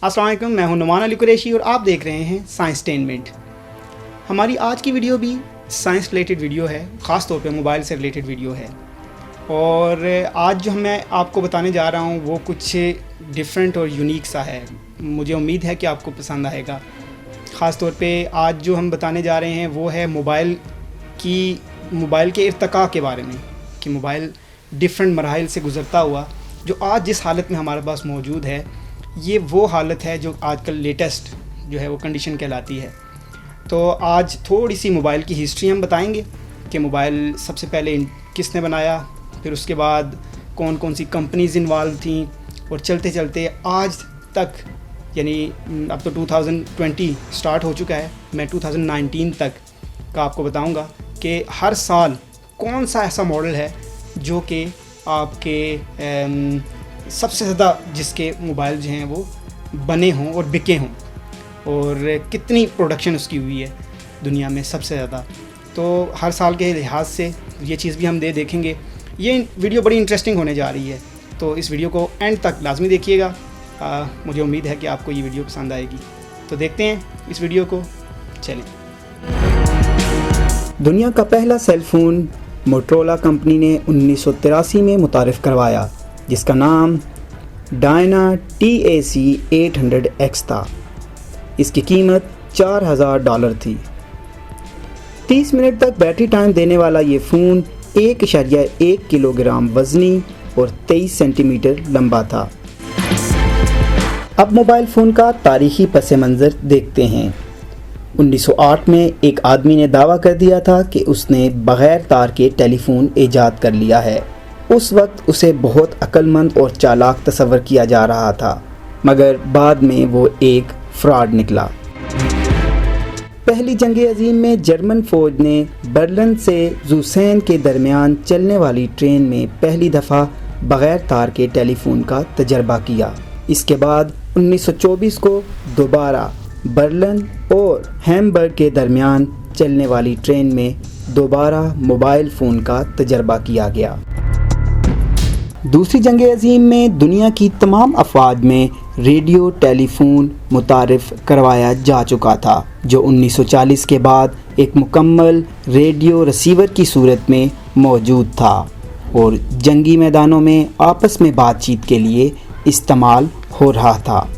अस्सलाम वालेकुम, मैं हूं नुमान अली कुरैशी और आप देख रहे हैं साइंसटेनमेंट। हमारी आज की वीडियो भी साइंस रिलेटेड वीडियो है, ख़ास तौर पे मोबाइल से रिलेटेड वीडियो है। और आज जो मैं आपको बताने जा रहा हूं वो कुछ डिफरेंट और यूनिक सा है। मुझे उम्मीद है कि आपको पसंद आएगा। ख़ास तौर पे आज जो हम बताने जा रहे हैं वो है मोबाइल के इर्तिका के बारे में, कि मोबाइल डिफरेंट मराहिल से गुज़रता हुआ जो आज जिस हालत में हमारे पास मौजूद है, ये वो हालत है जो आजकल लेटेस्ट जो है वो कंडीशन कहलाती है। तो आज थोड़ी सी मोबाइल की हिस्ट्री हम बताएंगे कि मोबाइल सबसे पहले किसने बनाया, फिर उसके बाद कौन कौन सी कंपनीज़ इन्वॉल्व थी, और चलते चलते आज तक, यानी अब तो 2020 स्टार्ट हो चुका है, मैं 2019 तक का आपको बताऊंगा कि हर साल कौन सा ऐसा मॉडल है जो कि आपके सबसे ज़्यादा जिसके मोबाइल जो हैं वो बने हों और बिके हों, और कितनी प्रोडक्शन उसकी हुई है दुनिया में सबसे ज़्यादा। तो हर साल के लिहाज से ये चीज़ भी हम देखेंगे। ये वीडियो बड़ी इंटरेस्टिंग होने जा रही है, तो इस वीडियो को एंड तक लाजमी देखिएगा। मुझे उम्मीद है कि आपको ये वीडियो पसंद आएगी। तो देखते हैं इस वीडियो को, चलें। दुनिया का पहला सेलफ़ोन मोटरोला कंपनी ने 1983 में मुतारिफ़ करवाया, जिसका नाम डायना TAC 800X था। इसकी कीमत $4000 थी। 30 मिनट तक बैटरी टाइम देने वाला ये फ़ोन 1.1 किलोग्राम वज़नी और 23 सेंटीमीटर लंबा था। अब मोबाइल फ़ोन का तारीख़ी पस मंज़र देखते हैं। 1908 में एक आदमी ने दावा कर दिया था कि उसने बग़ैर तार के टेलीफोन ईजाद कर लिया है। उस वक्त उसे बहुत अक्लमंद और चालाक तस्वर किया जा रहा था, मगर बाद में वो एक फ्रॉड निकला। पहली जंग अज़ीम में जर्मन फ़ौज ने बर्लिन से ज़ुसेन के दरमियान चलने वाली ट्रेन में पहली दफ़ा बग़ैर तार के टेलीफोन का तजर्बा किया। इसके बाद 1924 को दोबारा बर्लिन और हैम्बर्ग के दरमियान चलने वाली ट्रेन में दोबारा मोबाइल फ़ोन का तजर्बा किया गया। दूसरी जंग अज़ीम में दुनिया की तमाम अफ़वाज में रेडियो टेलीफोन मुतारिफ़ करवाया जा चुका था, जो 1940 के बाद एक मुकम्मल रेडियो रिसीवर की सूरत में मौजूद था और जंगी मैदानों में आपस में बातचीत के लिए इस्तेमाल हो रहा था।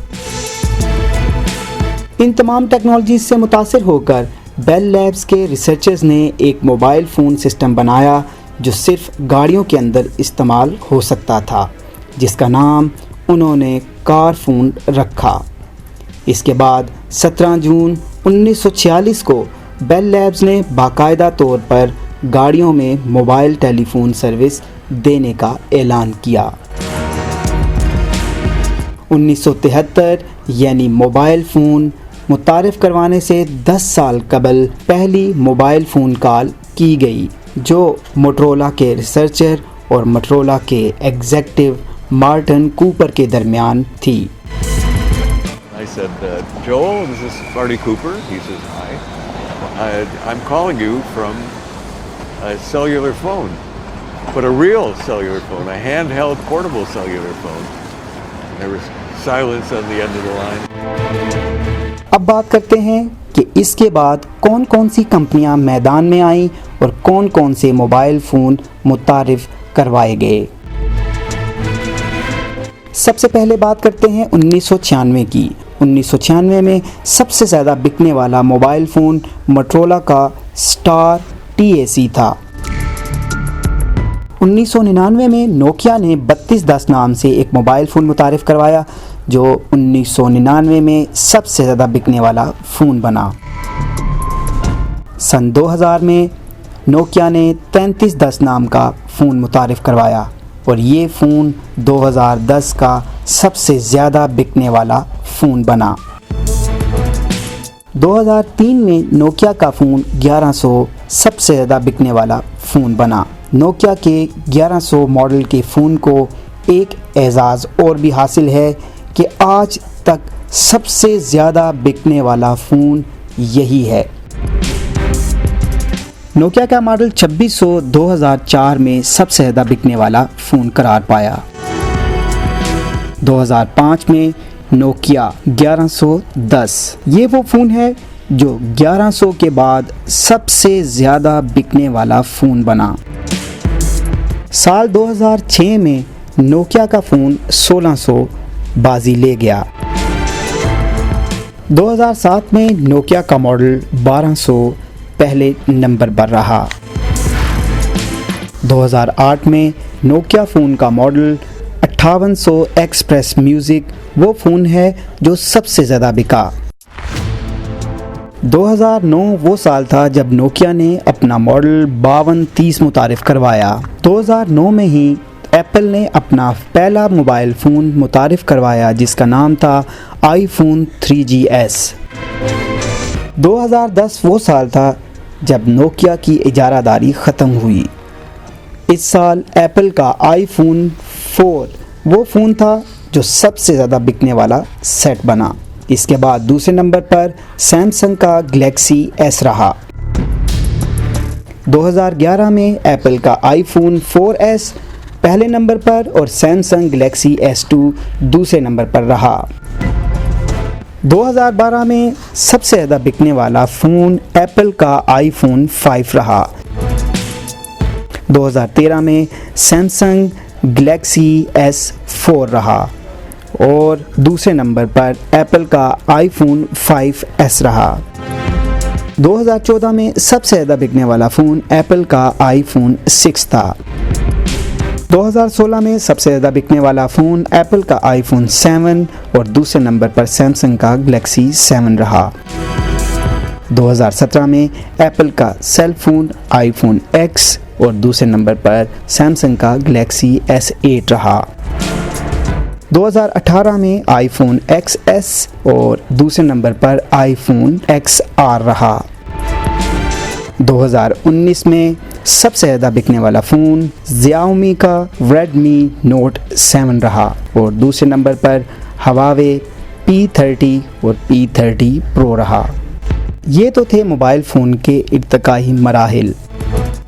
इन तमाम टेक्नोलॉजीज़ से मुतासिर होकर बेल लैब्स के रिसर्चर्स ने एक मोबाइल फ़ोन सिस्टम बनाया जो सिर्फ गाड़ियों के अंदर इस्तेमाल हो सकता था, जिसका नाम उन्होंने कार फ़ोन रखा। इसके बाद 17 जून 1946 को बेल लैब्स ने बाकायदा तौर पर गाड़ियों में मोबाइल टेलीफोन सर्विस देने का ऐलान किया। 1973 यानी मोबाइल फ़ोन मुतारिफ़ करवाने से 10 साल कबल पहली मोबाइल फ़ोन कॉल की गई, जो मोटरोला के रिसर्चर और मोटरोला के एग्जीक्यूटिव मार्टिन कूपर के दरमियान थी। I said, Joel, this is Marty Cooper. He says, hi. I'm calling you from a cellular phone, but a real cellular phone, a handheld portable cellular phone. And there was silence on the end of the line. अब बात करते हैं कि इसके बाद कौन कौन सी कंपनियां मैदान में आईं और कौन कौन से मोबाइल फ़ोन मुतारिफ़ करवाए गए। सबसे पहले बात करते हैं 1996 की। 1996 में सबसे ज़्यादा बिकने वाला मोबाइल फ़ोन मोटरोला का स्टार TAC था। 1999 में नोकिया ने 3210 नाम से एक मोबाइल फ़ोन मुतारिफ़ करवाया, जो 1999 में सबसे ज़्यादा बिकने वाला फ़ोन बना। सन 2000 में नोकिया ने 3310 नाम का फ़ोन मुतारिफ़ करवाया और ये फ़ोन 2010 का सबसे ज़्यादा बिकने वाला फ़ोन बना। 2003 में नोकिया का फ़ोन 1100 सबसे ज़्यादा बिकने वाला फ़ोन बना। नोकिया के 1100 मॉडल के फ़ोन को एक एज़ाज़ और भी हासिल है कि आज तक सबसे ज़्यादा बिकने वाला फ़ोन यही है। नोकिया का मॉडल 2600 2004 में सबसे ज़्यादा बिकने वाला फ़ोन करार पाया। 2005 में नोकिया 1110। ये वो फ़ोन है जो 1100 के बाद सबसे ज़्यादा बिकने वाला फ़ोन बना। साल 2006 में नोकिया का फ़ोन 1600 बाजी ले गया। 2007 में नोकिया का मॉडल 1200 पहले नंबर पर रहा। 2008 में नोकिया फ़ोन का मॉडल 5800 एक्सप्रेस म्यूज़िक वो फ़ोन है जो सबसे ज़्यादा बिका। 2009 वो साल था जब नोकिया ने अपना मॉडल 5230 मुतारिफ़ करवाया। 2009 में ही एप्पल ने अपना पहला मोबाइल फ़ोन मुतारिफ़ करवाया जिसका नाम था आईफोन 3GS। 2010 वो साल था जब नोकिया की इजारादारी ख़त्म हुई। इस साल एप्पल का आईफोन 4 वो फ़ोन था जो सबसे ज़्यादा बिकने वाला सेट बना। इसके बाद दूसरे नंबर पर सैमसंग का गैलेक्सी S रहा। 2011 में एप्पल का आईफोन 4S पहले नंबर पर और सैमसंग गैलेक्सी S2 दूसरे नंबर पर रहा। 2012 में सबसे ज़्यादा बिकने वाला फ़ोन एप्पल का आईफोन 5 रहा। 2013 में सैमसंग गैलेक्सी S4 रहा और दूसरे नंबर पर एप्पल का आईफोन 5S रहा। 2014 में सबसे ज़्यादा बिकने वाला फ़ोन एप्पल का आईफोन 6 था। 2016 में सबसे ज़्यादा बिकने वाला फ़ोन एप्पल का आईफोन 7 और दूसरे नंबर पर सैमसंग का गैलेक्सी 7 रहा। 2017 में एप्पल का सेल फ़ोन आईफोन X और दूसरे नंबर पर सैमसंग का गैलेक्सी S8 रहा। 2018 में आईफोन XS और दूसरे नंबर पर आईफोन XR रहा। 2019 में सबसे ज़्यादा बिकने वाला फ़ोन Xiaomi का Redmi Note 7 रहा और दूसरे नंबर पर Huawei P30 और P30 Pro रहा। ये तो थे मोबाइल फ़ोन के इर्तिकाई मराहिल।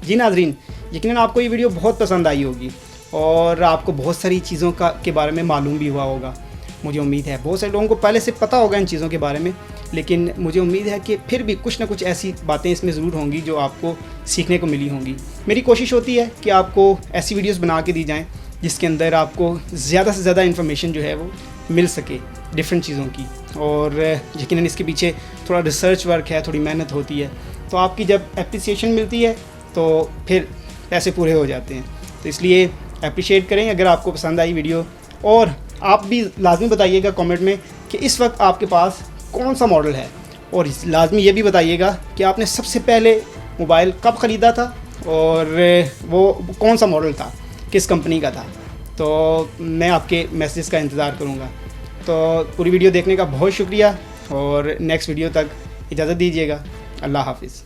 जी नाज़रीन, यकीनन आपको ये वीडियो बहुत पसंद आई होगी और आपको बहुत सारी चीज़ों के बारे में मालूम भी हुआ होगा। मुझे उम्मीद है बहुत सारे लोगों को पहले से पता होगा इन चीज़ों के बारे में, लेकिन मुझे उम्मीद है कि फिर भी कुछ ना कुछ ऐसी बातें इसमें ज़रूर होंगी जो आपको सीखने को मिली होंगी। मेरी कोशिश होती है कि आपको ऐसी वीडियोस बना के दी जाएं जिसके अंदर आपको ज़्यादा से ज़्यादा इन्फॉर्मेशन जो है वो मिल सके डिफरेंट चीज़ों की। और यकीनन इसके पीछे थोड़ा रिसर्च वर्क है, थोड़ी मेहनत होती है, तो आपकी जब एप्रिसिएशन मिलती है तो फिर पैसे पूरे हो जाते हैं। तो इसलिए अप्रिशिएट करें अगर आपको पसंद आई वीडियो, और आप भी लाजमी बताइएगा कमेंट में कि इस वक्त आपके पास कौन सा मॉडल है, और लाजमी ये भी बताइएगा कि आपने सबसे पहले मोबाइल कब ख़रीदा था और वो कौन सा मॉडल था, किस कंपनी का था। तो मैं आपके मैसेज का इंतज़ार करूँगा। तो पूरी वीडियो देखने का बहुत शुक्रिया और नेक्स्ट वीडियो तक इजाज़त दीजिएगा। अल्लाह हाफिज़।